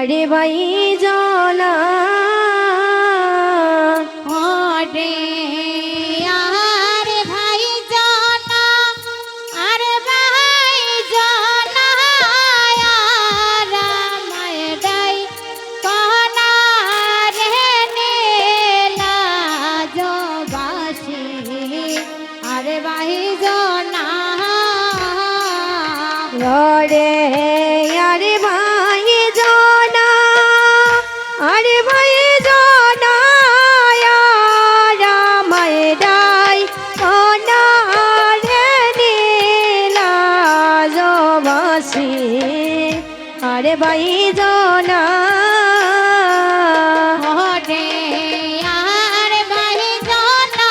আরে ভাই জানা ওরে আরে ভাই জানা আরে ভাই জানা রামায় ডাই কোনা রে নীলা জবাসী আরে ভাই জানা রে আরে ভাই জানা আরে ভাই জানা রামায় ডাই কোনা রে নীলা জবাসী আরে ভাই জানা ওরে আরে ভাই জানা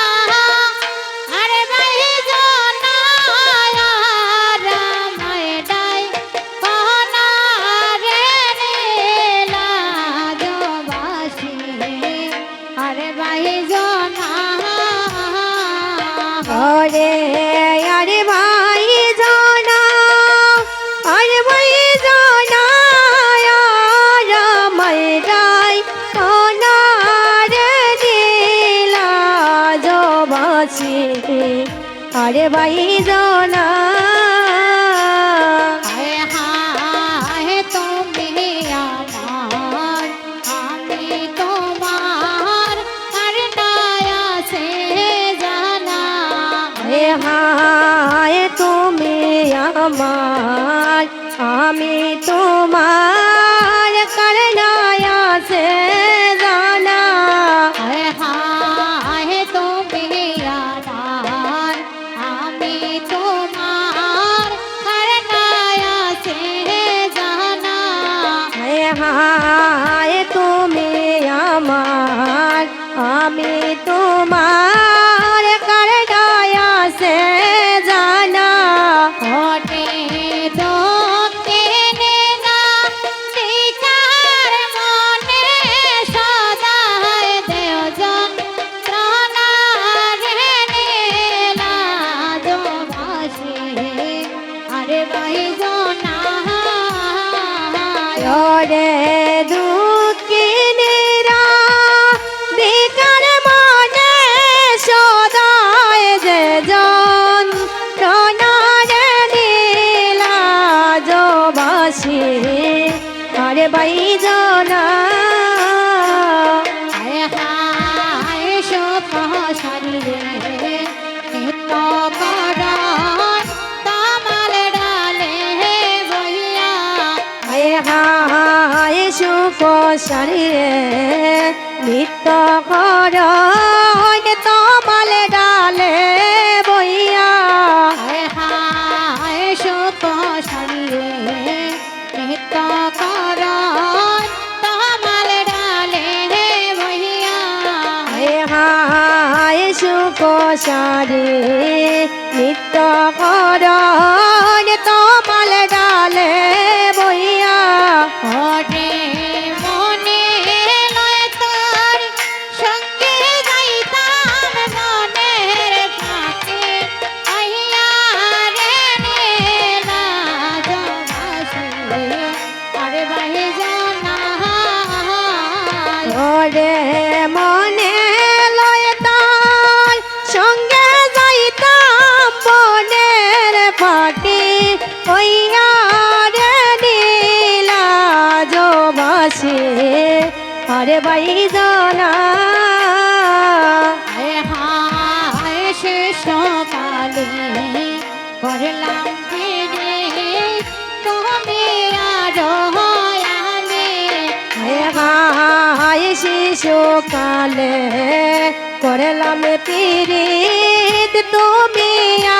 আরে ভাই জানা রামায় ডাই কোনা রে নীলা জবাসী আরে ভাই জানা ওরে আরে ভাই জানা আরে ভাই জানা রামায় ডাই কোনা রে নীলা জবাসী আরে ভাই জানা হায় হায় তুমি আমার আমি তোমার আর নায়া সে জানা হে হায় তুমি আমার আমি তোমার করনায়া সে জানা হায় হায় তুমি আমার আমি তোমার আর নায়া সে জানা হে হায় তুমি আমার আমি তোমার করনায়া সে জানা ওরে দক্ষিণে না দিকার মনে সদায় দেওজন ত্রাণারে নীলা জবাসী আরে ভাই জনা ওরে দুঃখিনীরা বেকার মনে সদায় যে জন প্রণারে নীলা জবাসী আরে বাই জনা হায় হায় শোকশালী রে নিত্য করণ তামাল ডালে বইয়া হায় হায় সুখ শরীরে নিত্য কর তমাল ডালে বইয়া হায় হায় শোকশালী রে নিত্য করণ তামাল ডালে বইয়া হায় হায় সুখ সারে নিত্য কর তমাল ডালে বইয়া ওরে মনে লয় তোর সঙ্গে যাইতাম মনের থাকে আইয়া রে নীলা জবাসী আরে ভাই জানা ওরে মনে লয় তার সঙ্গে যাইতাম বনের ফাটি হইয়া রে নীলা জবাসী আরে বাই জানা হায় হায় শেষ কালে করলাম ফিরে তুমি আরো আলে হায় হায় শিশুকালে করলাম পিরিত তুমি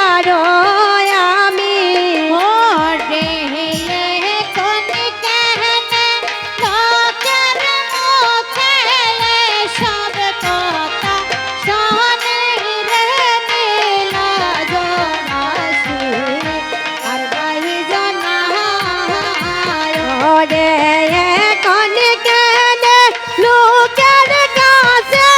আরো আমি ওরে কোন কেহনে লোকের মুখে সব কথা শোনে রে নীলা জবাসী আর ভাই জানা ওরে কোন কেন লোকের কাছে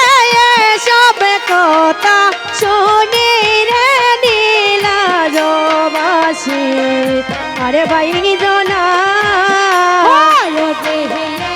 সব কথা শুনি রে নীলা জবাসী আরে ভাই জনা ও রে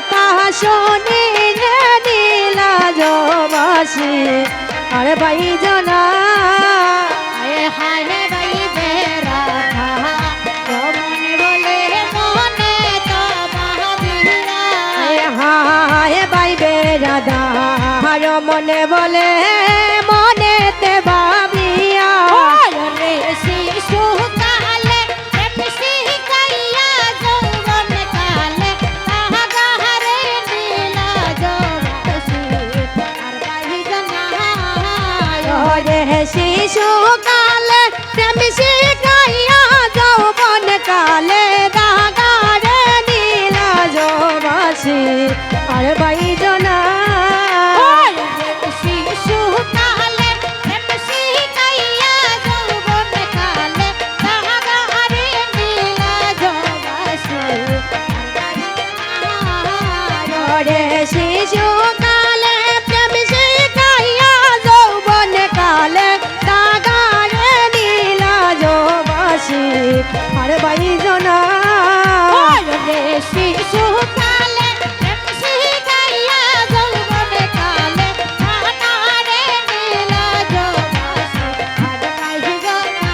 কথা শুনি রে নীলাজবাসী আর বাইজনা হায় হায় বাই বেরাধা রমন বলে মনে তো মহাবীরা হায় বাইবে রাধা মনে বলে মনেতে ভাবিয়া রে শিশু কালে প্রেম শিখাইয়া যৌবন কালে তাহারে নীলা জবাসী আর বাইজনা রে শিশু কালে প্রেম শিখাইয়া যৌবন কালে দাগারে নীলাজবাসী আর বাইজনা শিশু কালে প্রেম শিখাইয়া যৌবন কালে তাহারে নীলা জবাসী রে শিশু কালে প্রেম শিখাইয়া যৌবন কালে দাগারে নীলাজবাসী আর বাইজনা রে শিশু কালে প্রেম শিখাইয়া যৌবন কালে তাহারে নীলা জবাসী আর বাইজনা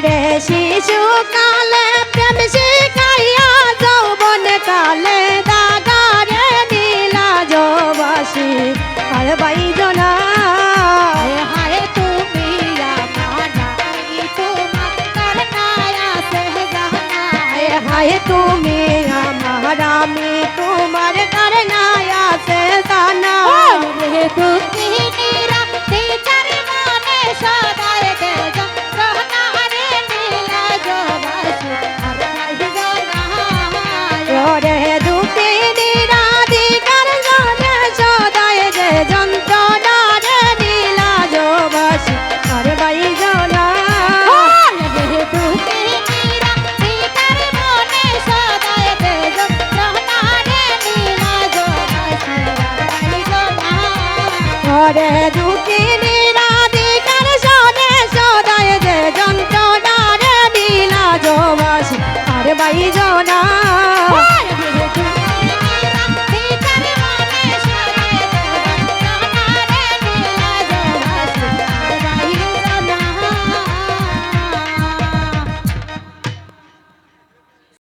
রে শিশু কালে প্রেম শিখাইয়া যৌবন কালে দাগারে নীলাজবাসী আর বাইজনা হায় হায় তুমি আমার রানী তোমার করনায়া সেহজানা হায় তুমি আমার আমি তোমার করনায়া সে জানা রে দুঃখিনীরা তিচার মনে সদায় দেজন রহনারে নীলা জবাসী আর বাইজনা রে দুঃখিনী রাধিকার জনে সদায় যে যন্ত্রণা রে নীলাজবাসী আর বাইজনা রে দুঃখিনীরা তিচার মনে সদায় দেজন রহনারে নীলা জবাসী আর বাইজনা রে